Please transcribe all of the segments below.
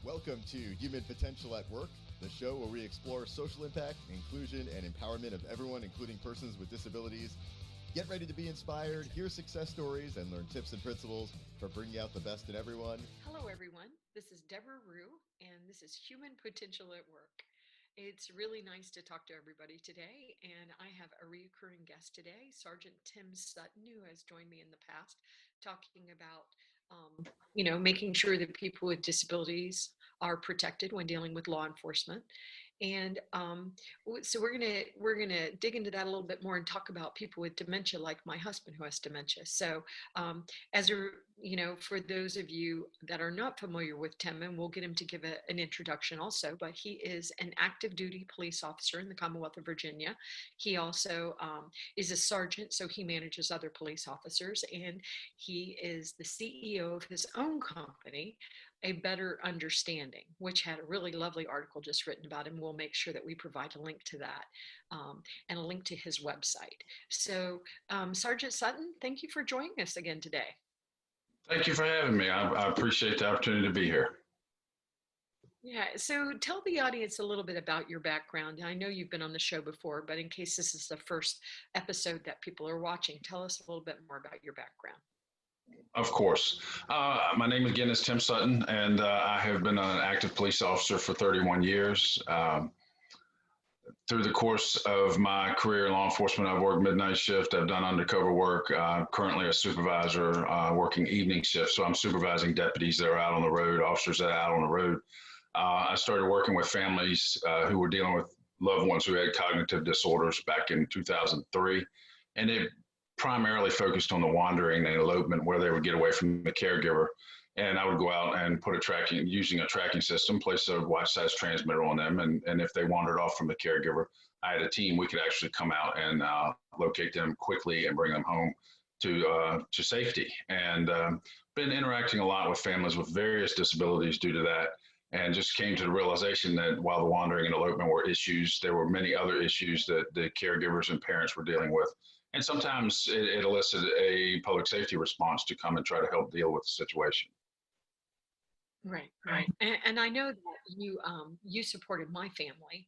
Welcome to Human Potential at Work, the show where we explore social impact, inclusion, and empowerment of everyone, including persons with disabilities. Get ready to be inspired, hear success stories, and learn tips and principles for bringing out the best in everyone. Hello, everyone. This is Debra, and this is Human Potential at Work. It's really nice to talk to everybody today, and I have a recurring guest today, Sergeant Tim Sutton, who has joined me in the past, talking about, making sure that people with disabilities are protected when dealing with law enforcement. And so we're gonna dig into that a little bit more and talk about people with dementia, like my husband who has dementia. So as a for those of you that are not familiar with Tim, and we'll get him to give an introduction also, but he is an active duty police officer in the Commonwealth of Virginia. He also is a sergeant, so he manages other police officers, and he is the CEO of his own company, A Better Understanding, which had a really lovely article just written about him. We'll make sure that we provide a link to that and a link to his website. So Sergeant Sutton, thank you for joining us again today. Thank you for having me. I appreciate the opportunity to be here. Yeah, so tell the audience a little bit about your background. I know you've been on the show before, but in case this is the first episode that people are watching, tell us a little bit more about your background. Of course. My name again is Tim Sutton, and I have been an active police officer for 31 years. Through the course of my career in law enforcement, I've worked midnight shift, I've done undercover work, currently a supervisor working evening shift. So I'm supervising deputies that are out on the road, officers that are out on the road. I started working with families who were dealing with loved ones who had cognitive disorders back in 2003. And it primarily focused on the wandering and elopement where they would get away from the caregiver. And I would go out and put using a tracking system, place a watch-size transmitter on them. And if they wandered off from the caregiver, I had a team. We could actually come out and locate them quickly and bring them home to safety. And been interacting a lot with families with various disabilities due to that. And just came to the realization that while the wandering and elopement were issues, there were many other issues that the caregivers and parents were dealing with. And sometimes it elicited a public safety response to come and try to help deal with the situation. Right. And I know that you supported my family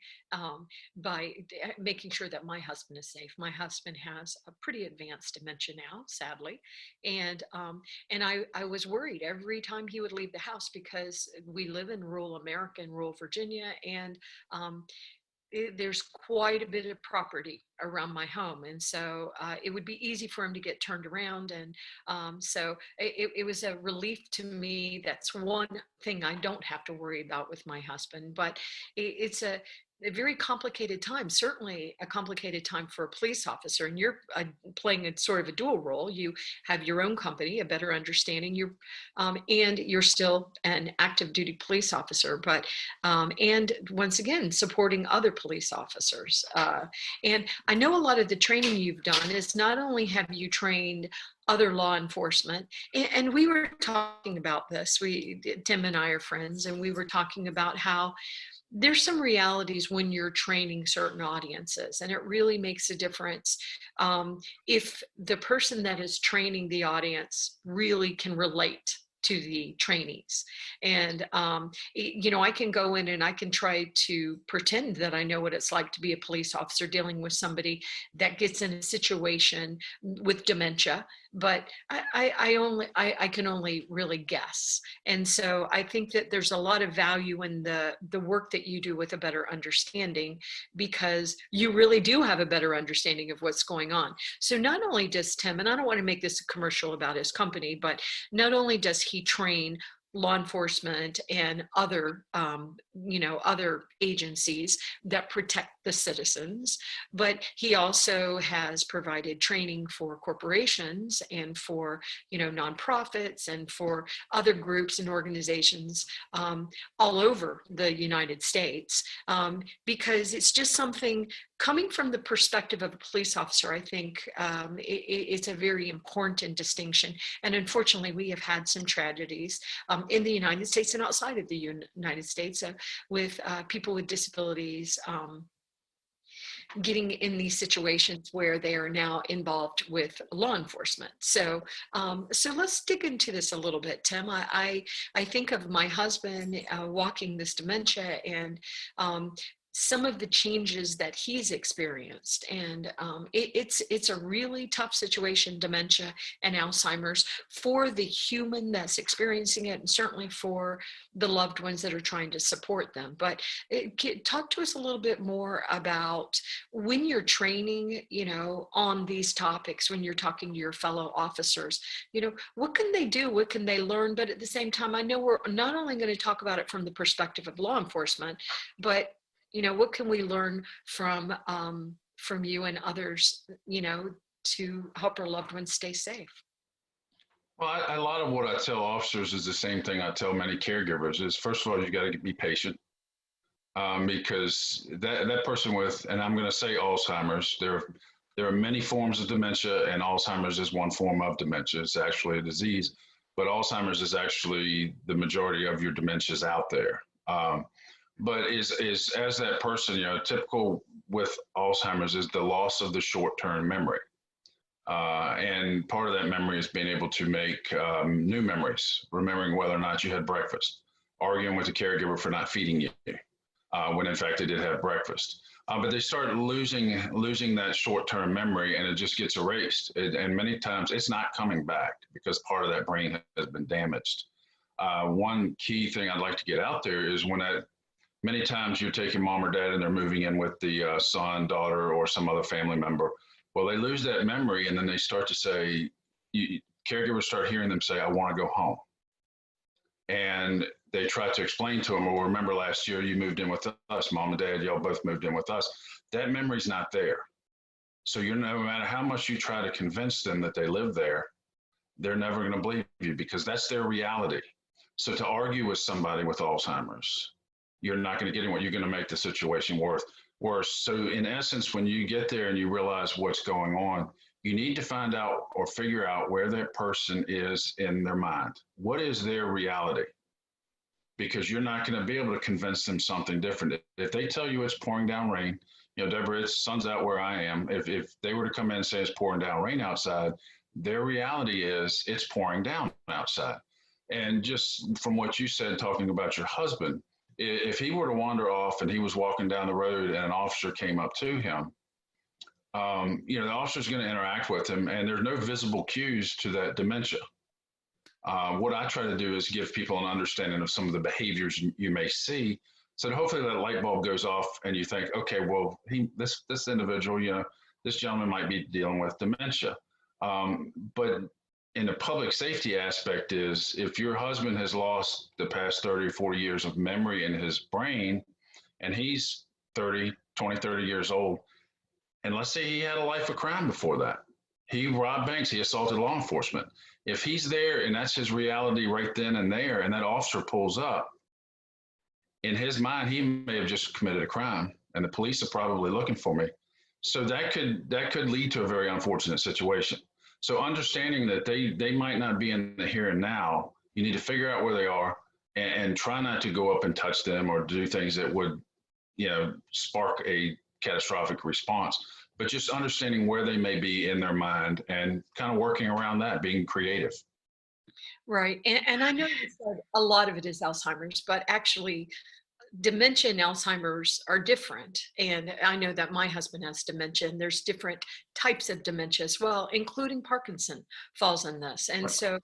by making sure that my husband is safe. My husband has a pretty advanced dementia now, sadly, and I was worried every time he would leave the house because we live in rural America, in rural Virginia, and there's quite a bit of property around my home, and so it would be easy for him to get turned around, and so it was a relief to me. That's one thing I don't have to worry about with my husband, but it's a very complicated time, certainly a complicated time for a police officer, and you're playing a sort of a dual role. You have your own company, A Better Understanding, and you're still an active duty police officer, but and once again supporting other police officers. And I know a lot of the training you've done is not only have you trained other law enforcement, and we were talking about this. Tim and I are friends, and we were talking about how there's some realities when you're training certain audiences, and it really makes a difference if the person that is training the audience really can relate to the trainees. And I can go in and I can try to pretend that I know what it's like to be a police officer dealing with somebody that gets in a situation with dementia, but I can only really guess. And so I think that there's a lot of value in the work that you do with A Better Understanding, because you really do have a better understanding of what's going on. So not only does Tim, and I don't want to make this a commercial about his company, but not only does he train law enforcement and other agencies that protect the citizens, but he also has provided training for corporations and for nonprofits and for other groups and organizations all over the United States, because it's just something coming from the perspective of a police officer. I think it's a very important distinction, and unfortunately we have had some tragedies in the United States and outside of the United States with people with disabilities getting in these situations where they are now involved with law enforcement. So, so let's dig into this a little bit, Tim. I think of my husband walking this dementia and some of the changes that he's experienced. And it's a really tough situation, dementia and Alzheimer's, for the human that's experiencing it, and certainly for the loved ones that are trying to support them. But talk to us a little bit more about when you're training, on these topics, when you're talking to your fellow officers, what can they do? What can they learn? But at the same time, I know we're not only going to talk about it from the perspective of law enforcement, but what can we learn from you and others, to help our loved ones stay safe? Well, a lot of what I tell officers is the same thing I tell many caregivers is, first of all, you got to be patient, because that person with, and I'm going to say Alzheimer's, there are many forms of dementia, and Alzheimer's is one form of dementia. It's actually a disease, but Alzheimer's is actually the majority of your dementias out there. But is as that person, typical with Alzheimer's is the loss of the short-term memory. And part of that memory is being able to make new memories, remembering whether or not you had breakfast, arguing with the caregiver for not feeding you, when in fact they did have breakfast. But they start losing that short-term memory, and it just gets erased. And many times it's not coming back because part of that brain has been damaged. One key thing I'd like to get out there is many times you're taking mom or dad and they're moving in with the son, daughter, or some other family member. Well, they lose that memory, and then they start to say, caregivers start hearing them say, I want to go home. And they try to explain to them, well, remember last year you moved in with us, mom and dad, y'all both moved in with us. That memory's not there. So no matter how much you try to convince them that they live there, they're never going to believe you because that's their reality. So to argue with somebody with Alzheimer's, you're not going to get anywhere. You're going to make the situation worse. So in essence, when you get there and you realize what's going on, you need to find out or figure out where that person is in their mind. What is their reality? Because you're not going to be able to convince them something different. If they tell you it's pouring down rain, Debra, it's sun's out where I am. If they were to come in and say it's pouring down rain outside, their reality is it's pouring down outside. And just from what you said, talking about your husband, if he were to wander off and he was walking down the road and an officer came up to him, the officer's going to interact with him, and there's no visible cues to that dementia. What I try to do is give people an understanding of some of the behaviors you may see, so that hopefully that light bulb goes off and you think, okay, well, this individual, this gentleman might be dealing with dementia. But in the public safety aspect is, if your husband has lost the past 30 or 40 years of memory in his brain, and he's 30 years old, and let's say he had a life of crime before that. He robbed banks, he assaulted law enforcement. If he's there and that's his reality right then and there, and that officer pulls up, in his mind, he may have just committed a crime, and the police are probably looking for me. So that could lead to a very unfortunate situation. So understanding that they might not be in the here and now, you need to figure out where they are and try not to go up and touch them or do things that would, spark a catastrophic response. But just understanding where they may be in their mind and kind of working around that, being creative. Right. And I know you said a lot of it is Alzheimer's, but actually dementia and Alzheimer's are different. And I know that my husband has dementia, and there's different types of dementia as well, including Parkinson falls in this. And so,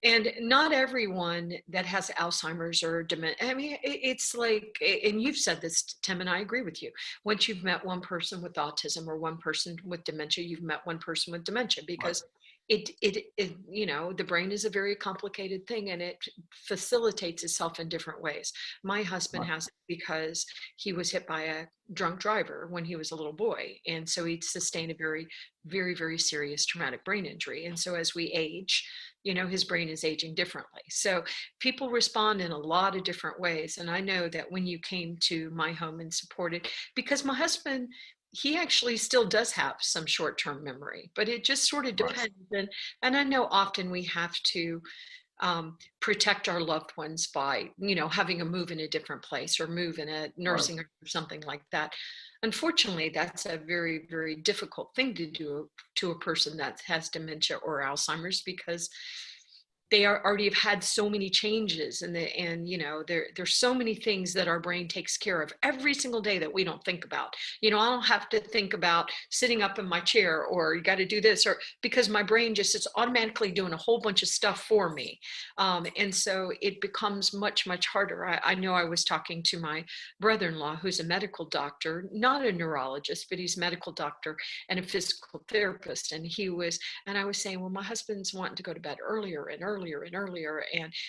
and not everyone that has Alzheimer's or dementia, I mean, it's like, and you've said this, Tim, and I agree with you. Once you've met one person with autism or one person with dementia, you've met one person with dementia, because the brain is a very complicated thing, and it facilitates itself in different ways. My husband has it because he was hit by a drunk driver when he was a little boy. And so he sustained a very, very, very serious traumatic brain injury. And so as we age, his brain is aging differently. So people respond in a lot of different ways. And I know that when you came to my home and supported, because my husband, he actually still does have some short-term memory, but it just sort of depends. And I know often we have to protect our loved ones by, having them move in a different place or move in a nursing home or something like that. Unfortunately, that's a very, very difficult thing to do to a person that has dementia or Alzheimer's, because they already have had so many changes, and there's so many things that our brain takes care of every single day that we don't think about. I don't have to think about sitting up in my chair, or you got to do this, or because my brain just is automatically doing a whole bunch of stuff for me. And so it becomes much, much harder. I know I was talking to my brother-in-law, who's a medical doctor, not a neurologist, but he's a medical doctor and a physical therapist. And I was saying, well, my husband's wanting to go to bed earlier and earlier and earlier,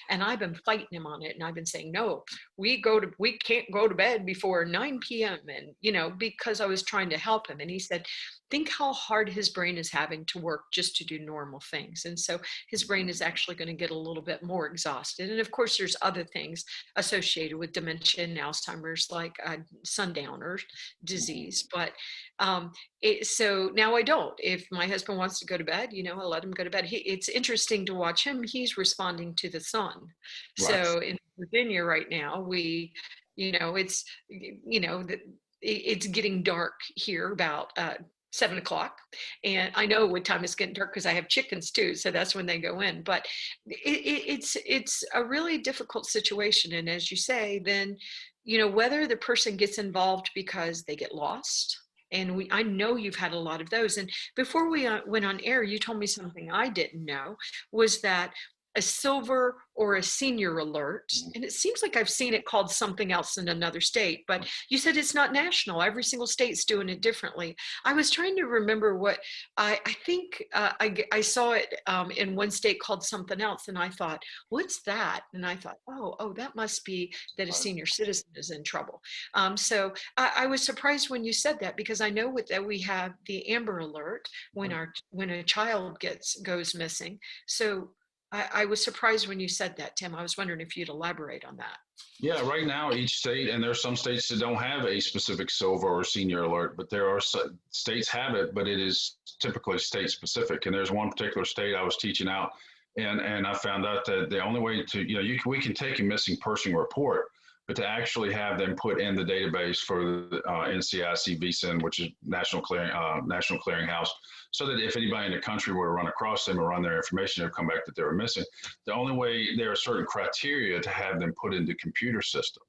and I've been fighting him on it, and I've been saying, no, we can't go to bed before 9 p.m. and because I was trying to help him. And he said, think how hard his brain is having to work just to do normal things. And so his brain is actually going to get a little bit more exhausted. And of course, there's other things associated with dementia and Alzheimer's, like sundowner disease. But so now I don't. If my husband wants to go to bed, I let him go to bed. It's interesting to watch him. He's responding to the sun. Right. So in Virginia right now, it's getting dark here about 7 o'clock. And I know what time it's getting dark because I have chickens too. So that's when they go in. But it's a really difficult situation. And as you say, then, whether the person gets involved because they get lost. And I know you've had a lot of those. And before we went on air, you told me something I didn't know, was that a silver or a senior alert, and it seems like I've seen it called something else in another state, but you said it's not national. Every single state's doing it differently. I was trying to remember what I think I saw it in one state called something else, and I thought, what's that? And I thought, oh, that must be that a senior citizen is in trouble. So I was surprised when you said that, because I know that we have the Amber Alert when a child goes missing. So I was surprised when you said that, Tim. I was wondering if you'd elaborate on that. Yeah, right now each state, and there are some states that don't have a specific silver or senior alert, but there are states have it, but it is typically state specific. And there's one particular state I was teaching out, and I found out that the only way to, we can take a missing person report, but to actually have them put in the database for the NCIC VCIN, which is National Clearinghouse, so that if anybody in the country were to run across them or run their information, they'll come back that they were missing. The only way, there are certain criteria to have them put in the computer system.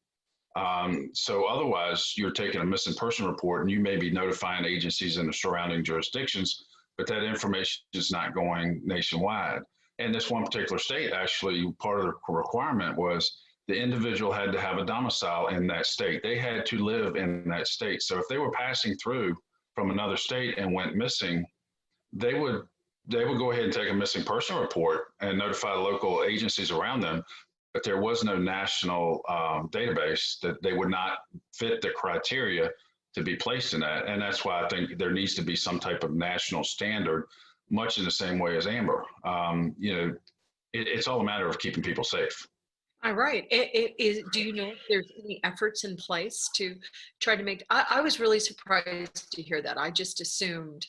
So otherwise, you're taking a missing person report and you may be notifying agencies in the surrounding jurisdictions, but that information is not going nationwide. And this one particular state, actually, part of the requirement was the individual had to have a domicile in that state. They had to live in that state. So if they were passing through from another state and went missing, they would go ahead and take a missing person report and notify the local agencies around them, but there was no national database that they would not fit the criteria to be placed in that. And that's why I think there needs to be some type of national standard, much in the same way as Amber. It's all a matter of keeping people safe. All right. Do you know if there's any efforts in place to try to make, I was really surprised to hear that. I just assumed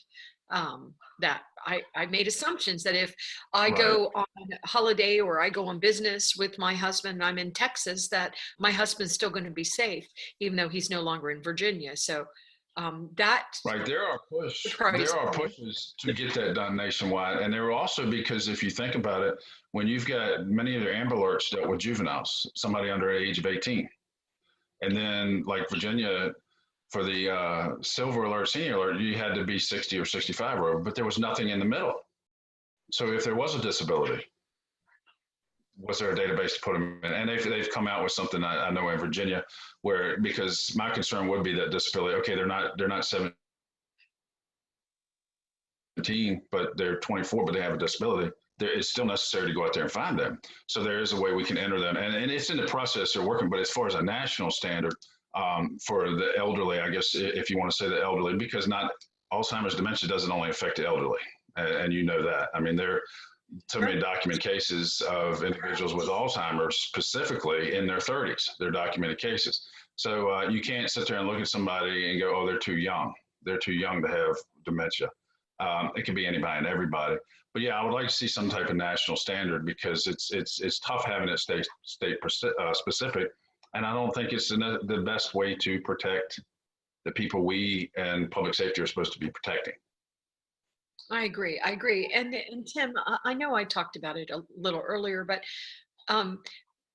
that I made assumptions that if I go on holiday or I go on business with my husband and I'm in Texas, that my husband's still going to be safe, even though he's no longer in Virginia. So there are pushes to get that done nationwide. And there are also, because if you think about it, when you've got many of their Amber Alerts dealt with juveniles, somebody under the age of 18, and then like Virginia, for the silver alert, senior alert, you had to be 60 or 65 or over, but there was nothing in the middle. So if there was a disability, was there a database to put them in? And they've come out with something I know in Virginia, where, because my concern would be that disability, okay, they're not 17, but they're 24, but they have a disability. It's still necessary to go out there and find them. So there is a way we can enter them, and it's in the process they're working. But as far as a national standard, for the elderly, I guess, if you want to say the elderly, because not Alzheimer's dementia doesn't only affect the elderly, and you know that. I mean, there are so many documented cases of individuals with Alzheimer's specifically in their 30s. They're documented cases. So you can't sit there and look at somebody and go, oh, they're too young. They're too young to have dementia. It can be anybody and everybody. But yeah, I would like to see some type of national standard, because it's tough having it state specific, and I don't think it's the best way to protect the people we and public safety are supposed to be protecting. I agree. I agree. And Tim, I know I talked about it a little earlier, but um,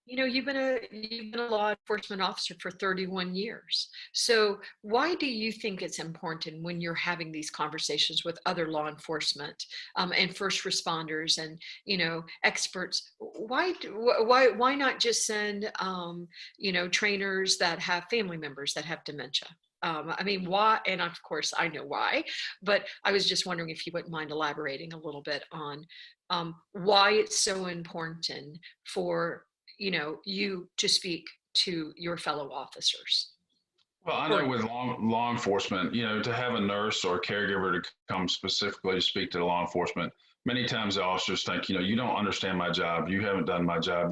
you've been a law enforcement officer for 31 years. So why do you think it's important when you're having these conversations with other law enforcement and first responders and experts? Why not just send trainers that have family members that have dementia? I mean, why? And of course, I know why, but I was just wondering if you wouldn't mind elaborating a little bit on why it's so important for you to speak to your fellow officers. Well, I know with law enforcement, to have a nurse or a caregiver to come specifically to speak to the law enforcement, many times the officers think, you don't understand my job. You haven't done my job.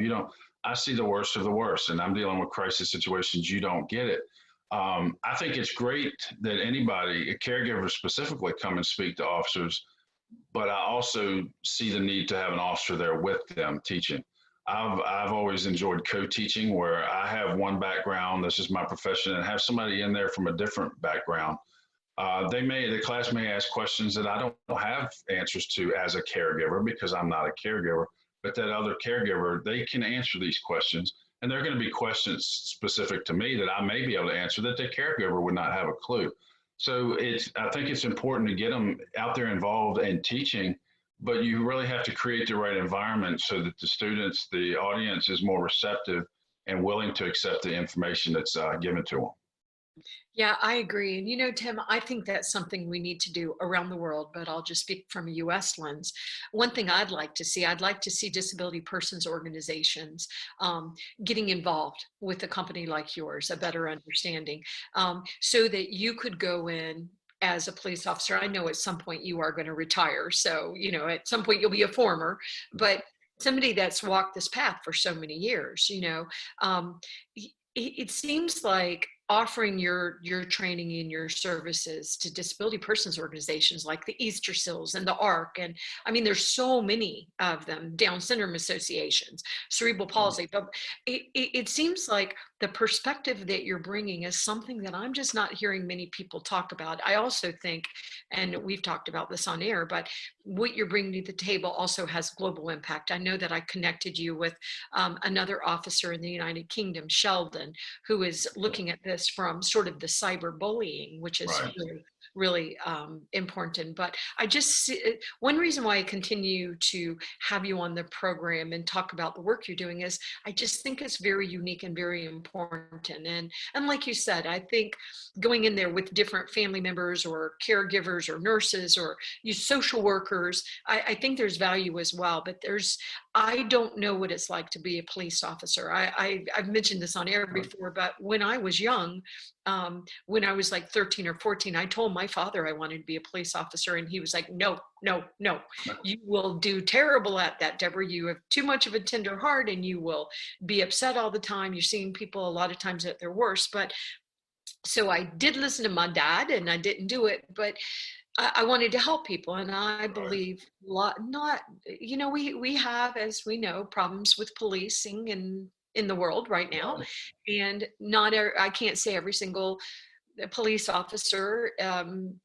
I see the worst of the worst, and I'm dealing with crisis situations. You don't get it. I think it's great that anybody, a caregiver specifically, come and speak to officers, but I also see the need to have an officer there with them teaching. I've always enjoyed co-teaching, where I have one background, this is my profession, and have somebody in there from a different background. The class may ask questions that I don't have answers to as a caregiver, because I'm not a caregiver, but that other caregiver, they can answer these questions. And they're going to be questions specific to me that I may be able to answer that the caregiver would not have a clue. So I think it's important to get them out there involved in teaching, but you really have to create the right environment so that the students, the audience, is more receptive and willing to accept the information that's given to them. Yeah, I agree. And Tim, I think that's something we need to do around the world, but I'll just speak from a US lens. One thing I'd like to see disability persons organizations getting involved with a company like yours, a better understanding, so that you could go in as a police officer. I know at some point you are going to retire. So, at some point you'll be a former, but somebody that's walked this path for so many years, it seems like offering your training and your services to disability persons organizations like the Easter Seals and the ARC, and I mean there's so many of them, Down syndrome associations, cerebral palsy, but it seems like the perspective that you're bringing is something that I'm just not hearing many people talk about. I also think, and we've talked about this on air, but what you're bringing to the table also has global impact. I know that I connected you with another officer in the United Kingdom, Sheldon, who is looking at this from sort of the cyberbullying, which is Right. really important. But I just, one reason why I continue to have you on the program and talk about the work you're doing is I just think it's very unique and very important. And like you said, I think going in there with different family members or caregivers or nurses or you social workers, I think there's value as well. But I don't know what it's like to be a police officer. I've mentioned this on air before, but when I was young, when I was like 13 or 14, I told my father I wanted to be a police officer, and he was like, no, you will do terrible at that, Debra. You have too much of a tender heart and you will be upset all the time. You're seeing people a lot of times at their worst. But so I did listen to my dad and I didn't do it, but I wanted to help people. And I believe we have, as we know, problems with policing in the world right now. And I can't say every single police officer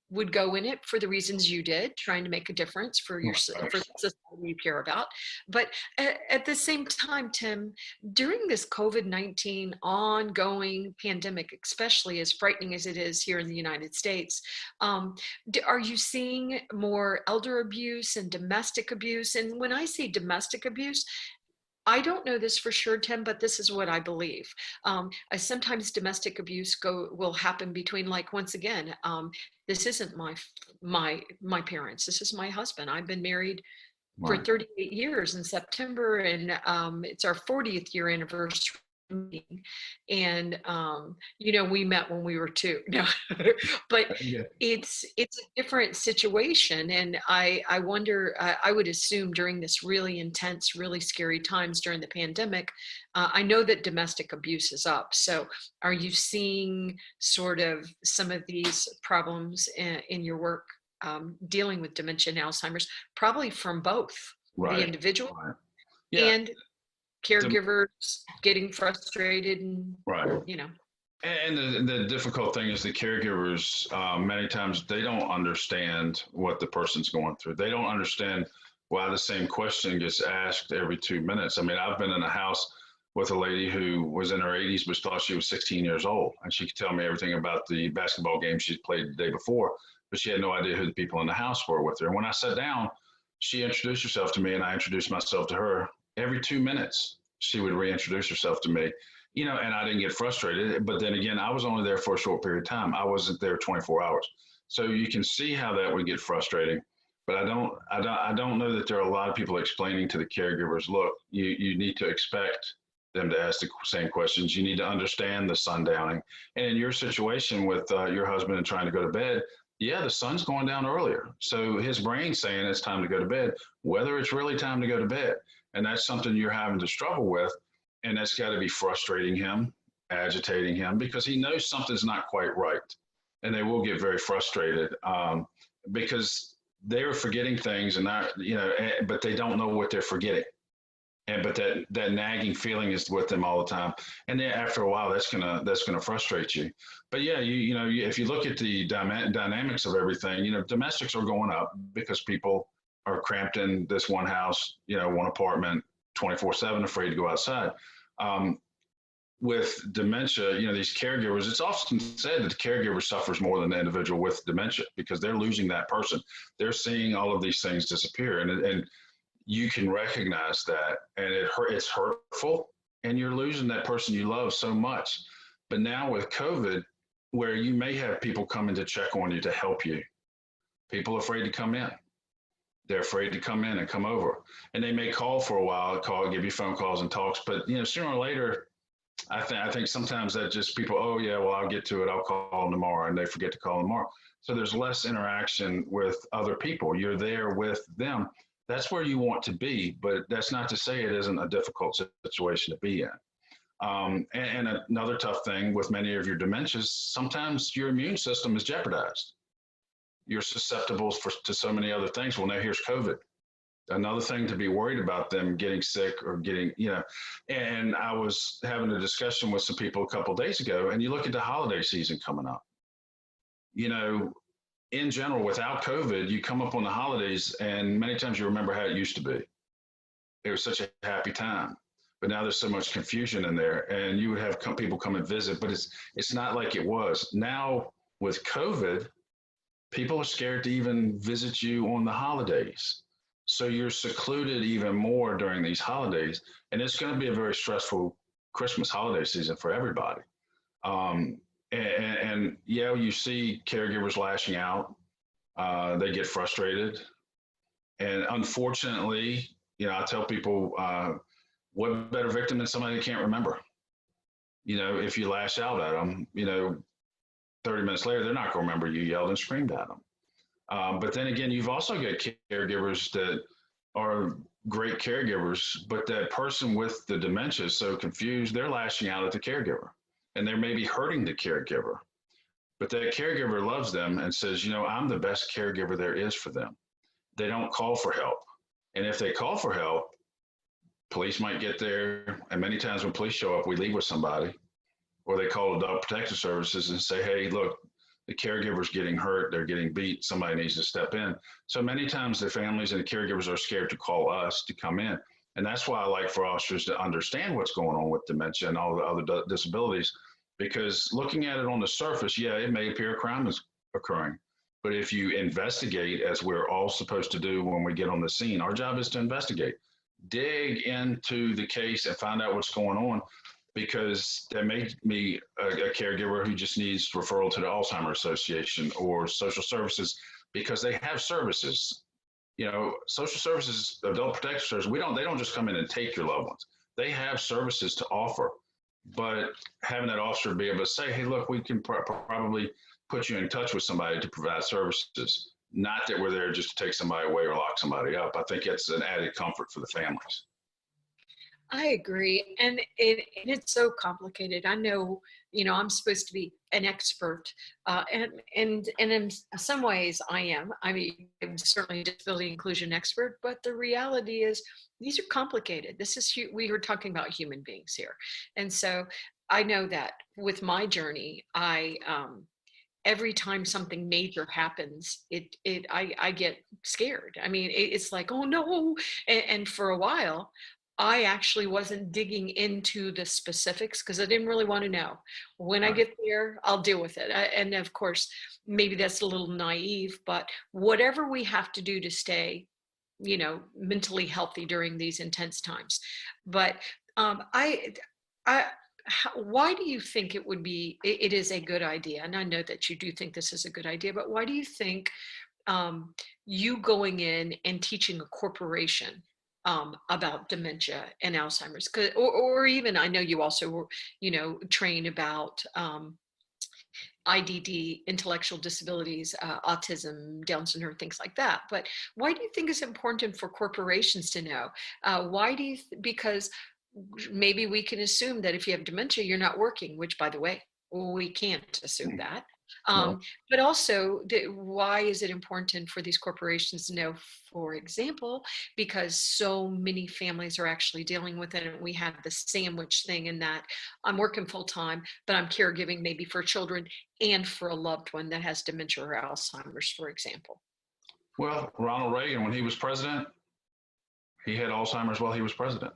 would go in it for the reasons you did, trying to make a difference for the society you care about. But at the same time, Tim, during this COVID-19 ongoing pandemic, especially as frightening as it is here in the United States, are you seeing more elder abuse and domestic abuse? And when I say domestic abuse, I don't know this for sure, Tim, but this is what I believe. Sometimes domestic abuse will happen between, like, once again, this isn't my parents. This is my husband. I've been married for 38 years in September, and it's our 40th year anniversary. And we met when we were 2. No, but it's a different situation, and I wonder. I would assume during this really intense, really scary times during the pandemic, I know that domestic abuse is up. So, are you seeing sort of some of these problems in your work dealing with dementia and Alzheimer's, probably from both Right. the individual Right. Yeah. and caregivers getting frustrated and, Right. you know. And the difficult thing is the caregivers, many times they don't understand what the person's going through. They don't understand why the same question gets asked every 2 minutes. I mean, I've been in a house with a lady who was in her 80s, but thought she was 16 years old. And she could tell me everything about the basketball game she'd played the day before, but she had no idea who the people in the house were with her. And when I sat down, she introduced herself to me and I introduced myself to her. Every 2 minutes, she would reintroduce herself to me. And I didn't get frustrated, but then again, I was only there for a short period of time. I wasn't there 24 hours. So you can see how that would get frustrating, but I don't know that there are a lot of people explaining to the caregivers, look, you need to expect them to ask the same questions. You need to understand the sundowning. And in your situation with your husband and trying to go to bed, yeah, the sun's going down earlier. So his brain's saying it's time to go to bed, whether it's really time to go to bed. And that's something you're having to struggle with. And that's got to be frustrating him, agitating him, because he knows something's not quite right. And they will get very frustrated because they're forgetting things and not, but they don't know what they're forgetting. But that nagging feeling is with them all the time. And then after a while, that's gonna frustrate you. But yeah, if you look at the dynamics of everything, domestics are going up because people are cramped in this one house, one apartment, 24/7, afraid to go outside. With dementia, these caregivers, it's often said that the caregiver suffers more than the individual with dementia because they're losing that person. They're seeing all of these things disappear, and you can recognize that, and it's hurtful, and you're losing that person you love so much. But now with COVID, where you may have people coming to check on you to help you, people are afraid to come in. They're afraid to come in and come over, and they may call for a while, give you phone calls and talks. But sooner or later, I think sometimes that just people, oh yeah, well I'll get to it. I'll call them tomorrow, and they forget to call them tomorrow. So there's less interaction with other people. You're there with them. That's where you want to be, but that's not to say it isn't a difficult situation to be in. And another tough thing with many of your dementias, sometimes your immune system is jeopardized. You're susceptible to so many other things. Well, now here's COVID. Another thing to be worried about them getting sick or getting, and I was having a discussion with some people a couple of days ago, and you look at the holiday season coming up, in general, without COVID, you come up on the holidays and many times you remember how it used to be. It was such a happy time, but now there's so much confusion in there, and you would have people come and visit, but it's not like it was. Now with COVID, people are scared to even visit you on the holidays. So you're secluded even more during these holidays, and it's going to be a very stressful Christmas holiday season for everybody. And yeah, you see caregivers lashing out. They get frustrated. And unfortunately, I tell people, what better victim than somebody that can't remember? If you lash out at them, 30 minutes later, they're not going to remember you yelled and screamed at them. But then again, you've also got caregivers that are great caregivers, but that person with the dementia is so confused, they're lashing out at the caregiver, and they're maybe hurting the caregiver. But that caregiver loves them and says, I'm the best caregiver there is for them. They don't call for help. And if they call for help, police might get there. And many times when police show up, we leave with somebody, or they call Adult Protective Services and say, hey, look, the caregiver's getting hurt, they're getting beat, somebody needs to step in. So many times the families and the caregivers are scared to call us to come in. And that's why I like for officers to understand what's going on with dementia and all the other disabilities, because looking at it on the surface, yeah, it may appear a crime is occurring. But if you investigate, as we're all supposed to do when we get on the scene, our job is to investigate, dig into the case and find out what's going on, because there may be a caregiver who just needs referral to the Alzheimer's Association or social services because they have services. Social services, Adult Protective Services, they don't just come in and take your loved ones. They have services to offer. But having that officer be able to say, hey, look, we can probably put you in touch with somebody to provide services, not that we're there just to take somebody away or lock somebody up. I think it's an added comfort for the families. I agree. And it's so complicated. I know, I'm supposed to be an expert, and in some ways I am. I mean, I'm certainly a disability inclusion expert, but the reality is these are complicated. We were talking about human beings here. And so I know that with my journey, every time something major happens, I get scared. I mean, it's like, oh no. And for a while, I actually wasn't digging into the specifics because I didn't really want to know. When I Right. get there, I'll deal with it. And of course, maybe that's a little naive, but whatever we have to do to stay, mentally healthy during these intense times. But I, why do you think it is a good idea? And I know that you do think this is a good idea, but why do you think um, you going in and teaching a corporation about dementia and Alzheimer's, or even I know you also train about IDD, intellectual disabilities, autism, Down syndrome, things like that. But why do you think it's important for corporations to know? Why do you? Because maybe we can assume that if you have dementia, you're not working, which, by the way, we can't assume that. No. But also, why is it important for these corporations to know, for example, because so many families are actually dealing with it, and we have the sandwich thing in that I'm working full time, but I'm caregiving maybe for children and for a loved one that has dementia or Alzheimer's, for example. Well, Ronald Reagan, when he was president, he had Alzheimer's while he was president.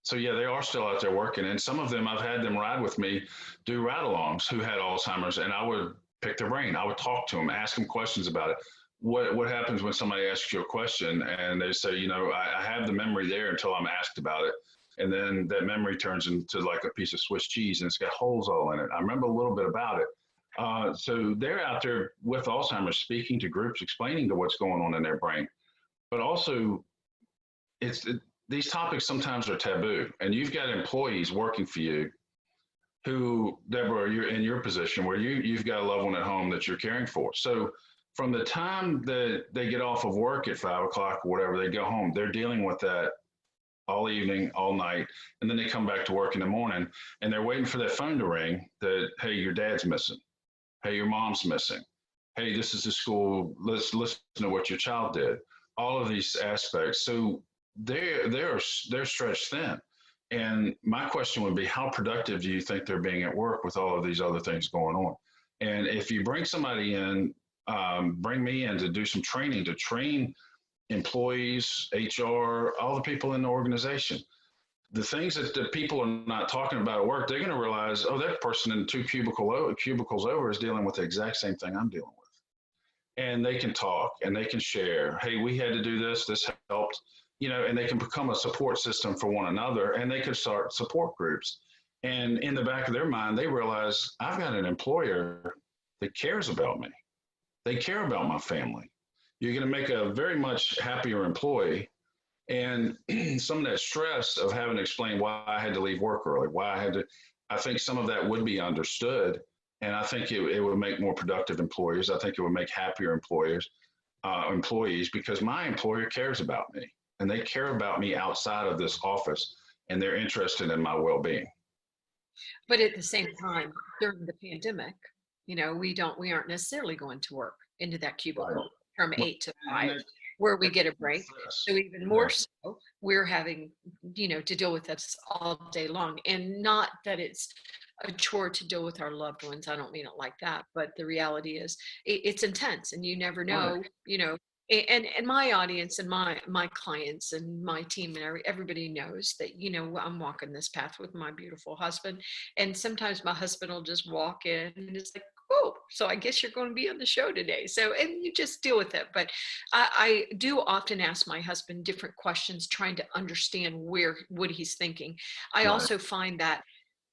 So yeah, they are still out there working, and some of them I've had them ride with me, do ride-alongs who had Alzheimer's, and I would pick their brain. I would talk to them, ask them questions about it. What happens when somebody asks you a question and they say, I have the memory there until I'm asked about it, and then that memory turns into like a piece of Swiss cheese and it's got holes all in it. I remember a little bit about it. So they're out there with Alzheimer's, speaking to groups, explaining to what's going on in their brain, but also these topics sometimes are taboo, and you've got employees working for you who, Deborah, you're in your position where you've got a loved one at home that you're caring for. So from the time that they get off of work at 5 o'clock or whatever, they go home, they're dealing with that all evening, all night, and then they come back to work in the morning and they're waiting for that phone to ring that, hey, your dad's missing. Hey, your mom's missing. Hey, this is the school. Let's listen to what your child did. All of these aspects. So they're stretched thin. And my question would be, how productive do you think they're being at work with all of these other things going on? And if you bring somebody in, bring me in to do some training, to train employees, HR, all the people in the organization, the things that the people are not talking about at work, they're going to realize, oh, that person in two cubicles over is dealing with the exact same thing I'm dealing with. And they can talk and they can share, hey, we had to do this, this helped, and they can become a support system for one another, and they could start support groups. And in the back of their mind, they realize, I've got an employer that cares about me. They care about my family. You're going to make a very much happier employee. And some of that stress of having to explain why I had to leave work early, I think some of that would be understood. And I think it would make more productive employers. I think it would make happier employees, because my employer cares about me, and they care about me outside of this office, and they're interested in my well-being. But at the same time, during the pandemic, we aren't necessarily going to work into that cubicle from 8 to 5, where we get a break. So even more so, we're having, to deal with this all day long. And not that it's a chore to deal with our loved ones. I don't mean it like that, but the reality is it's intense, and you never know, and my audience and my clients and my team and everybody knows that, I'm walking this path with my beautiful husband. And sometimes my husband will just walk in and it's like, oh, so I guess you're going to be on the show today. So, and you just deal with it. But I do often ask my husband different questions, trying to understand what he's thinking. I also find that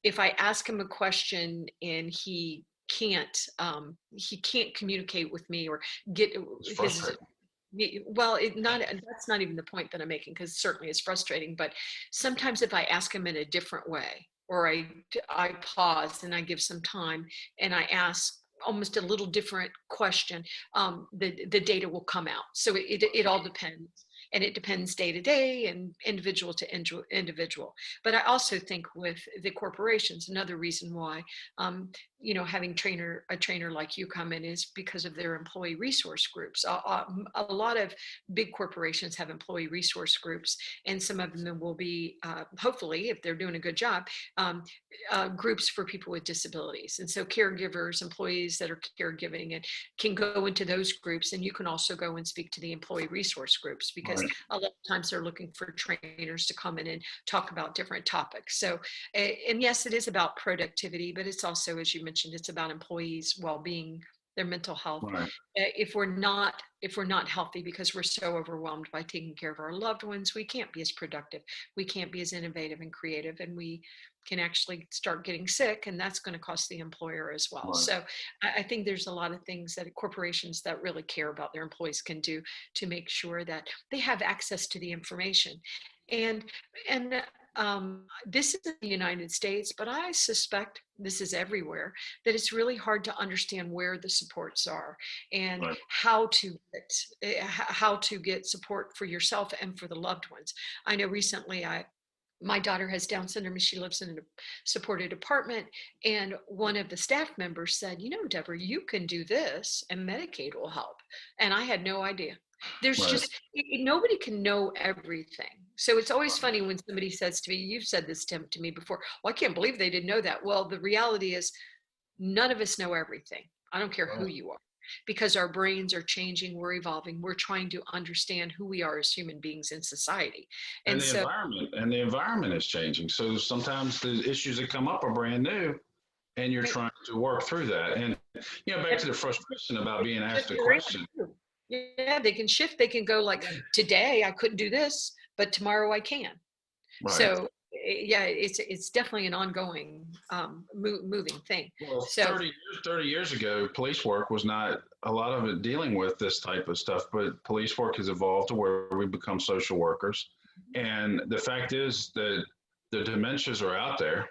if I ask him a question and he can't communicate with me or get his, well, that's not even the point that I'm making, because certainly it's frustrating. But sometimes if I ask him in a different way, or I pause and I give some time and I ask almost a little different question, the data will come out. So it all depends. and it depends day to day and individual to individual. But I also think with the corporations, another reason why, having a trainer like you come in is because of their employee resource groups. A lot of big corporations have employee resource groups, and some of them will be, hopefully, if they're doing a good job, groups for people with disabilities. And so caregivers, employees that are caregiving, and can go into those groups. And you can also go and speak to the employee resource groups, because Right. a lot of times they're looking for trainers to come in and talk about different topics. So, and yes, it is about productivity, but it's also, as you mentioned, it's about employees' well-being, their mental health. Right. If we're not healthy because we're so overwhelmed by taking care of our loved ones, we can't be as productive, we can't be as innovative and creative, and we can actually start getting sick, and that's going to cost the employer as well. Right. So I think there's a lot of things that corporations that really care about their employees can do to make sure that they have access to the information. And this is in the United States, but I suspect this is everywhere, that it's really hard to understand where the supports are, and Right. how to get support for yourself and for the loved ones. I know recently my daughter has Down syndrome, and she lives in a supported apartment. And one of the staff members said, Deborah, you can do this and Medicaid will help. And I had no idea. There's Right. just, nobody can know everything. So it's always funny when somebody says to me, you've said this to me before, well, I can't believe they didn't know that. Well, the reality is none of us know everything. I don't care who you are, because our brains are changing, we're evolving, we're trying to understand who we are as human beings in society. And So the environment is changing. So sometimes the issues that come up are brand new, and you're trying to work through that. And back to the frustration about being asked a question. Yeah, they can shift. They can go like, today I couldn't do this, but tomorrow I can. Right. So yeah, it's definitely an ongoing moving thing. Well, So 30 years ago, police work was not a lot of it dealing with this type of stuff, but police work has evolved to where we become social workers. And the fact is that the dementias are out there.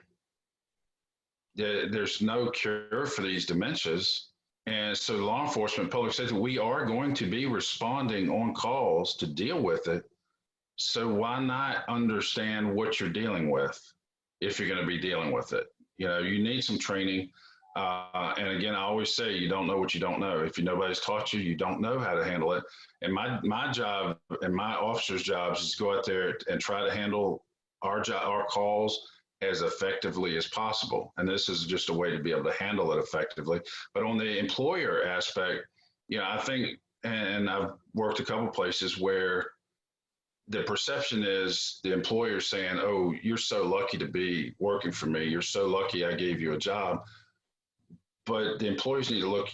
There's no cure for these dementias. And so law enforcement, public safety, we are going to be responding on calls to deal with it. So why not understand what you're dealing with if you're going to be dealing with it? You need some training. And again, I always say, you don't know what you don't know. If nobody's taught you, you don't know how to handle it. And my job and my officer's jobs is to go out there and try to handle our calls as effectively as possible. And this is just a way to be able to handle it effectively. But on the employer aspect, I think, and I've worked a couple places where the perception is the employer saying, oh, you're so lucky to be working for me. You're so lucky I gave you a job. But the employees need to look,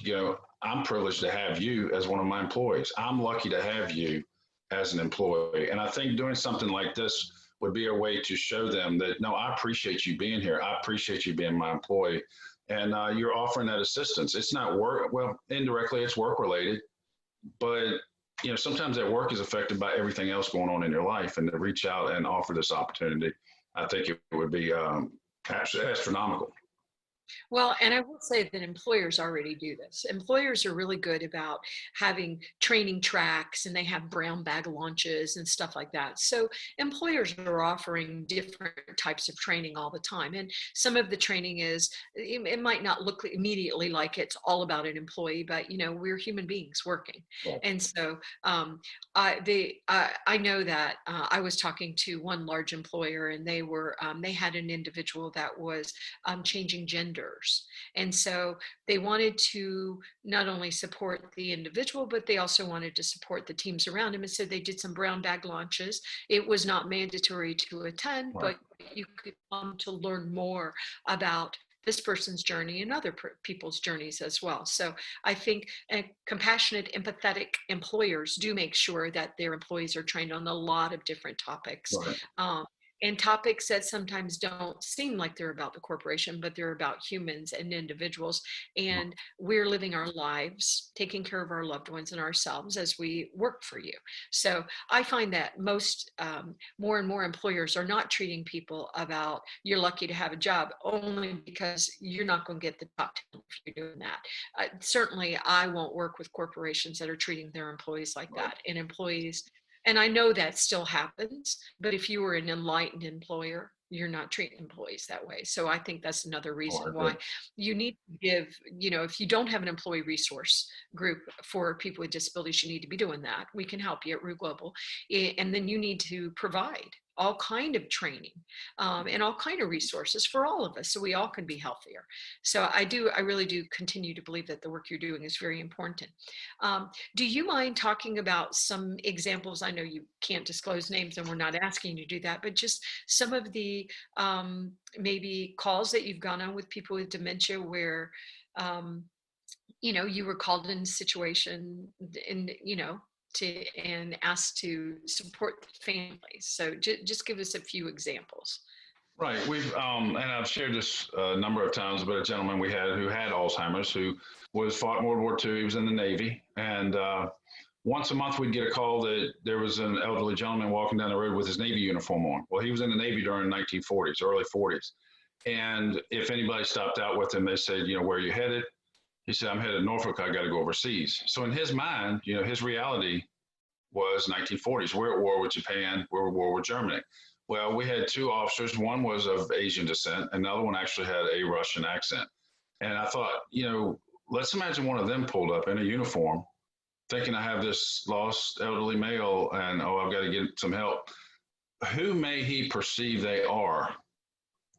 I'm privileged to have you as one of my employees. I'm lucky to have you as an employee. And I think doing something like this would be a way to show them that, no, I appreciate you being here. I appreciate you being my employee. And you're offering that assistance. It's not work. Well, indirectly, it's work related. But, sometimes that work is affected by everything else going on in your life. And to reach out and offer this opportunity, I think it would be astronomical. Well, and I will say that employers already do this. Employers are really good about having training tracks, and they have brown bag launches and stuff like that. So employers are offering different types of training all the time. And some of the training is, it might not look immediately like it's all about an employee, but we're human beings working. Yeah. And so I know that I was talking to one large employer, and they had an individual that was changing genders. And so they wanted to not only support the individual, but they also wanted to support the teams around him. And so they did some brown bag launches. It was not mandatory to attend, Right. but you could come to learn more about this person's journey and other people's journeys as well. So I think compassionate, empathetic employers do make sure that their employees are trained on a lot of different topics. Right. And topics that sometimes don't seem like they're about the corporation, but they're about humans and individuals. And we're living our lives, taking care of our loved ones and ourselves as we work for you. So I find that more and more employers are not treating people about, you're lucky to have a job, only because you're not going to get the top talent if you're doing that. Certainly, I won't work with corporations that are treating their employees like that. And employees And I know that still happens, but if you were an enlightened employer, you're not treating employees that way. So I think that's another reason why you need to give, if you don't have an employee resource group for people with disabilities, you need to be doing that. We can help you at Root Global. And then you need to provide all kind of training and all kind of resources for all of us so we all can be healthier. So I really do continue to believe that the work you're doing is very important. Do you mind talking about some examples? I know you can't disclose names and we're not asking you to do that, but just some of the maybe calls that you've gone on with people with dementia where you were called in a situation and asked to support families. So just give us a few examples. Right. We've and I've shared this a number of times about a gentleman we had who had Alzheimer's, who fought in World War II. He was in the Navy, and once a month we'd get a call that there was an elderly gentleman walking down the road with his Navy uniform on. Well, he was in the Navy during the 1940s, early 40s, and if anybody stopped out with him, they said, where are you headed? He said, I'm headed to Norfolk. I got to go overseas. So in his mind, his reality was 1940s. We're at war with Japan. We're at war with Germany. Well, we had two officers. One was of Asian descent, and the other one actually had a Russian accent. And I thought, let's imagine one of them pulled up in a uniform, thinking I have this lost elderly male, and I've got to get some help. Who may he perceive they are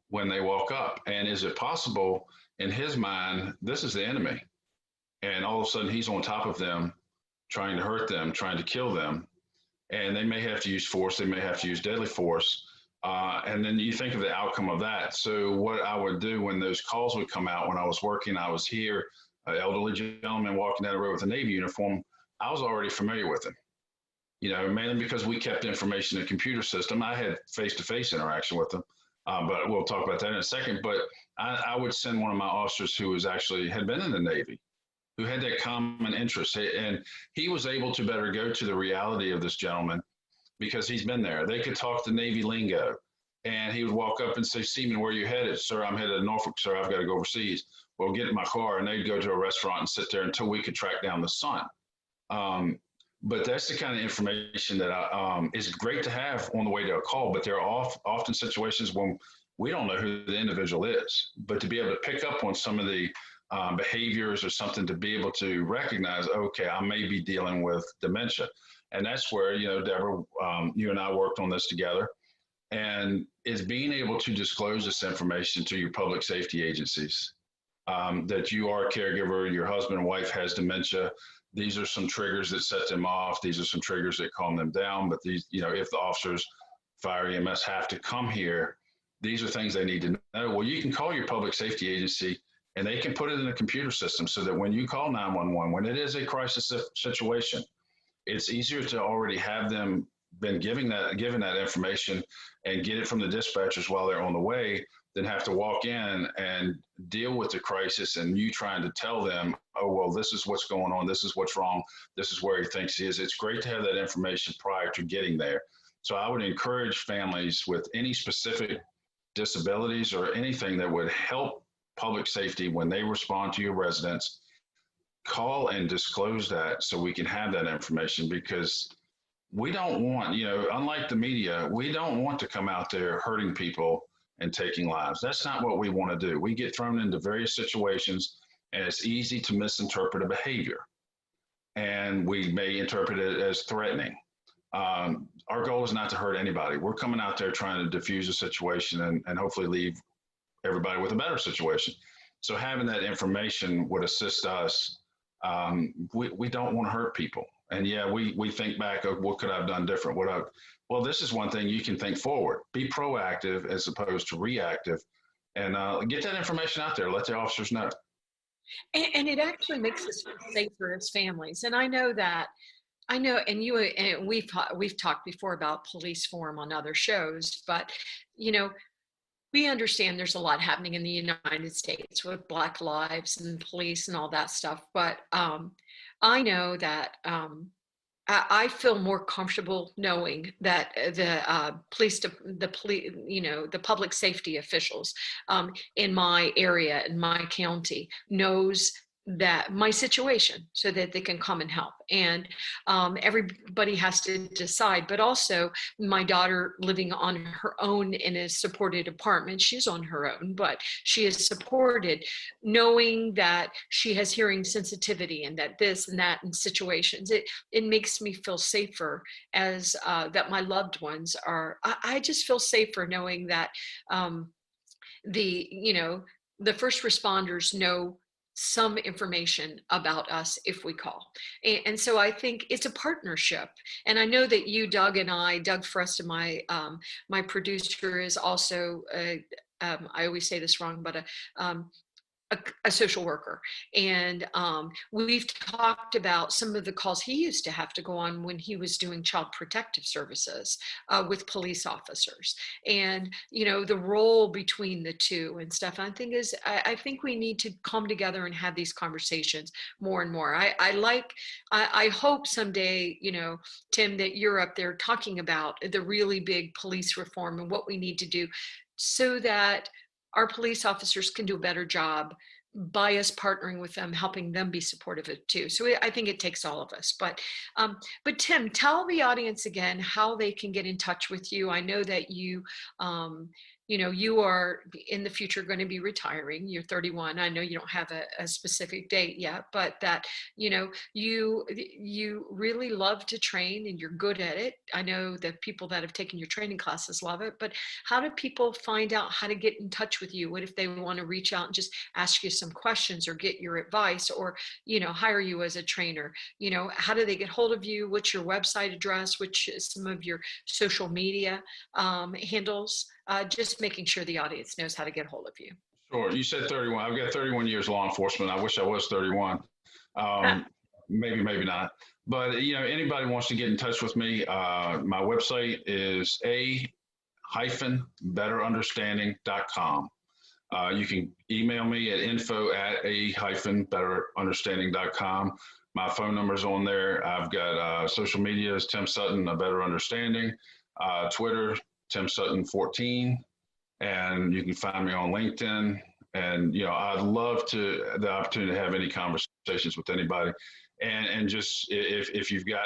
when they walk up? And is it possible in his mind, this is the enemy, and all of a sudden he's on top of them, trying to hurt them, trying to kill them, and they may have to use force, they may have to use deadly force, and then you think of the outcome of that. So what I would do when those calls would come out, when I was working, I was here, an elderly gentleman walking down the road with a Navy uniform, I was already familiar with him, mainly because we kept information in the computer system. I had face-to-face interaction with them. But we'll talk about that in a second. But I would send one of my officers who had been in the Navy, who had that common interest. And he was able to better go to the reality of this gentleman because he's been there. They could talk the Navy lingo. And he would walk up and say, Seaman, where are you headed? Sir, I'm headed to Norfolk, sir. I've got to go overseas. Well, get in my car. And they'd go to a restaurant and sit there until we could track down the son. But that's the kind of information that is great to have on the way to a call. But there are often situations when we don't know who the individual is. But to be able to pick up on some of the behaviors or something, to be able to recognize, okay, I may be dealing with dementia. And that's where, Debra, you and I worked on this together. And it's being able to disclose this information to your public safety agencies, that you are a caregiver, your husband and wife has dementia. These are some triggers that set them off. These are some triggers that calm them down. But these, if the officers, fire, EMS have to come here, these are things they need to know. Well, you can call your public safety agency and they can put it in a computer system so that when you call 911, when it is a crisis situation, it's easier to already have them been given that information and get it from the dispatchers while they're on the way, than have to walk in and deal with the crisis and you trying to tell them, oh, well, this is what's going on. This is what's wrong. This is where he thinks he is. It's great to have that information prior to getting there. So I would encourage families with any specific disabilities or anything that would help public safety when they respond to your residents, call and disclose that so we can have that information, because we don't want, unlike the media, we don't want to come out there hurting people and taking lives. That's not what we want to do. We get thrown into various situations and it's easy to misinterpret a behavior. And we may interpret it as threatening. Our goal is not to hurt anybody. We're coming out there trying to diffuse a situation and hopefully leave everybody with a better situation. So having that information would assist us. We don't want to hurt people. And yeah, we think back of what could I have done different? Well, this is one thing you can think forward. Be proactive as opposed to reactive, and get that information out there. Let the officers know. And it actually makes us feel safer as families. And I know, and we've talked before about police forum on other shows, but we understand there's a lot happening in the United States with Black lives and police and all that stuff. But I know that I feel more comfortable knowing that the public safety officials in my area, in my county, knows that my situation so that they can come and help. And everybody has to decide, but also my daughter living on her own in a supported apartment, she's on her own, but she is supported, knowing that she has hearing sensitivity and that this and that in situations, it makes me feel safer as that my loved ones are, I just feel safer knowing that the first responders know some information about us if we call. And so I think it's a partnership. And I know that you, Doug, and Doug Fresta, my producer, is also, I always say this wrong, but a social worker. And we've talked about some of the calls he used to have to go on when he was doing child protective services with police officers, and the role between the two and stuff. I think we need to come together and have these conversations more and more. I hope someday, Tim, that you're up there talking about the really big police reform and what we need to do so that our police officers can do a better job by us partnering with them, helping them be supportive of it too. So I think it takes all of us. But Tim, tell the audience again how they can get in touch with you. I know that you are in the future going to be retiring. You're 31. I know you don't have a specific date yet, but that, you really love to train and you're good at it. I know that people that have taken your training classes love it, but how do people find out how to get in touch with you? What if they want to reach out and just ask you some questions or get your advice or, hire you as a trainer? How do they get hold of you? What's your website address? Which is some of your social media handles? Just making sure the audience knows how to get hold of you. Sure. You said 31. I've got 31 years law enforcement. I wish I was 31. Maybe not. But, anybody wants to get in touch with me, my website is a-betterunderstanding.com. You can email me at info@a-betterunderstanding.com. My phone number's on there. I've got social media is Tim Sutton, A Better Understanding, Twitter, Tim Sutton 14, and you can find me on LinkedIn. And I'd love the opportunity to have any conversations with anybody. And just if you've got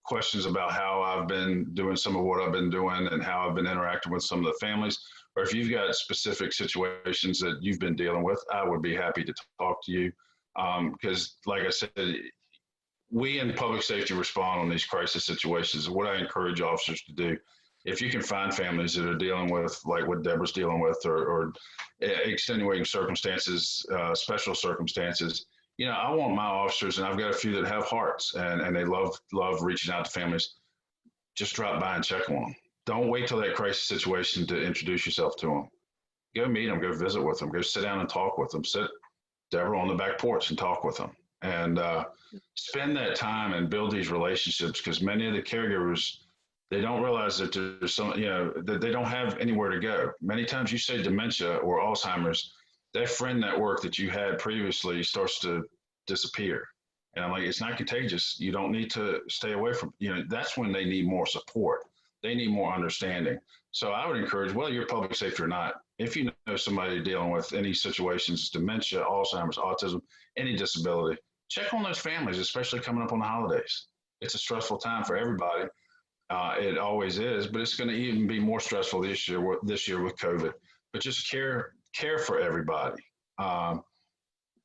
questions about how I've been doing some of what I've been doing and how I've been interacting with some of the families, or if you've got specific situations that you've been dealing with, I would be happy to talk to you. Because like I said, we in public safety respond on these crisis situations. What I encourage officers to do, if you can find families that are dealing with like what Debra's dealing with or extenuating circumstances, special circumstances, I want my officers, and I've got a few that have hearts and they love reaching out to families. Just drop by and check on them. Don't wait till that crisis situation to introduce yourself to them. Go meet them, go visit with them, go sit down and talk with them. Sit Debra on the back porch and talk with them. And spend that time and build these relationships, because many of the caregivers, they don't realize that there's some, that they don't have anywhere to go. Many times you say dementia or Alzheimer's, that friend network that you had previously starts to disappear. And I'm like, it's not contagious. You don't need to stay away from, that's when they need more support. They need more understanding. So I would encourage, whether you're public safety or not, if you know somebody dealing with any situations, dementia, Alzheimer's, autism, any disability, check on those families, especially coming up on the holidays. It's a stressful time for everybody. It always is, but it's going to even be more stressful this year with COVID. But just care for everybody.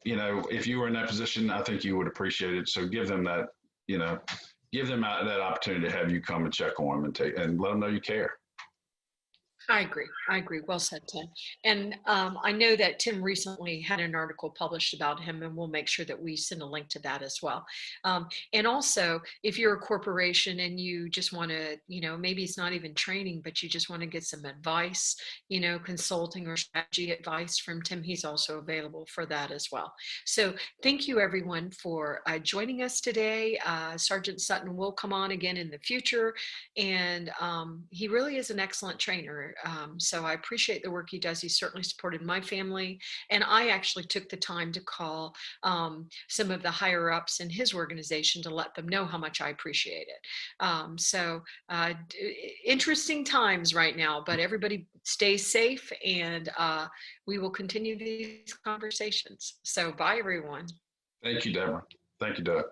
If you were in that position, I think you would appreciate it. So give them that, that opportunity to have you come and check on them and let them know you care. I agree. Well said, Tim. And I know that Tim recently had an article published about him, and we'll make sure that we send a link to that as well. And also, if you're a corporation and you just want to, maybe it's not even training, but you just want to get some advice, consulting or strategy advice from Tim, he's also available for that as well. So thank you, everyone, for joining us today. Sergeant Sutton will come on again in the future, and he really is an excellent trainer. So I appreciate the work he does. He certainly supported my family. And I actually took the time to call some of the higher ups in his organization to let them know how much I appreciate it. Interesting times right now, but everybody stay safe, and we will continue these conversations. So bye, everyone. Thank you, Deborah. Thank you, Doug.